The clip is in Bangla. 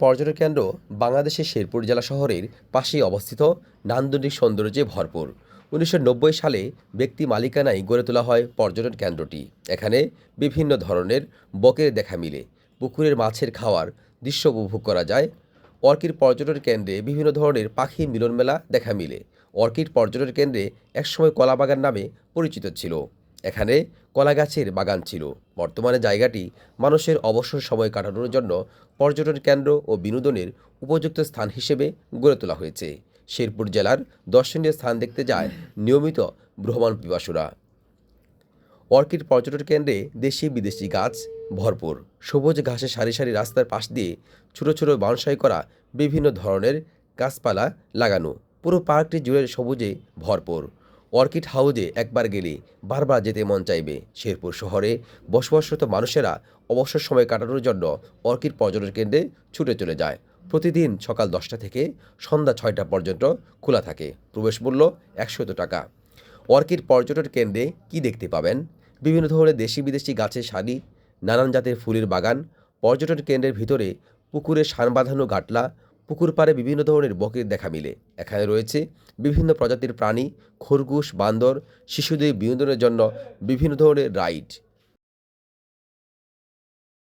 পর্যটন কেন্দ্র বাংলাদেশের শেরপুর জেলা শহরের পাশেই অবস্থিত। নান্দনিক সৌন্দর্যে ভরপুর। ১৯৯০ সালে ব্যক্তি মালিকানায় গড়ে তোলা হয় পর্যটন কেন্দ্রটি। এখানে বিভিন্ন ধরনের বকের দেখা মিলে। পুকুরের মাছের খাওয়ার দৃশ্য উপভোগ করা যায়। অর্কিড পর্যটন কেন্দ্রে বিভিন্ন ধরনের পাখি মিলন মেলা দেখা মিলে। অর্কিড পর্যটন কেন্দ্রে একসময় কলাবাগান নামে পরিচিত ছিল। এখানে কলা গাছের বাগান ছিল। বর্তমানে জায়গাটি মানুষের অবসর সময় কাটানোর জন্য পর্যটন কেন্দ্র ও বিনোদনের উপযুক্ত স্থান হিসেবে গড়ে তোলা হয়েছে। শেরপুর জেলার দর্শনীয় স্থান দেখতে যায় নিয়মিত ভ্রমণ পিপাসুরা। অর্কিড পর্যটন কেন্দ্রে দেশি বিদেশি গাছ ভরপুর। সবুজ ঘাসে সারি সারি রাস্তার পাশ দিয়ে ছোট ছোট বাউন্সাই করা বিভিন্ন ধরনের গাছপালা লাগানো। পুরো পার্কটি জুড়ে সবুজে ভরপুর। অর্কিড হাউজে একবার গেলে বারবার যেতে মন চাইবে। শেরপুর শহরে বসবাসরত মানুষেরা অবসর সময় কাটানোর জন্য অর্কিড পর্যটন কেন্দ্রে ছুটে চলে যায়। প্রতিদিন সকাল 10টা থেকে সন্ধ্যা 6টা পর্যন্ত খোলা থাকে। প্রবেশ মূল্য 100 টাকা। অর্কিড পর্যটন কেন্দ্রে কি দেখতে পাবেন? বিভিন্ন ধরনের দেশি বিদেশি গাছের সারি, নানান জাতের ফুলের বাগান। পর্যটন কেন্দ্রের ভিতরে পুকুরে সান বাঁধানো গাটলা, পুকুর পাড়ে বিভিন্ন ধরনের বকের দেখা মিলে। এখানে রয়েছে বিভিন্ন প্রজাতির প্রাণী, খরগোশ, বান্দর। শিশুদের বিনোদনের জন্য বিভিন্ন ধরনের রাইড।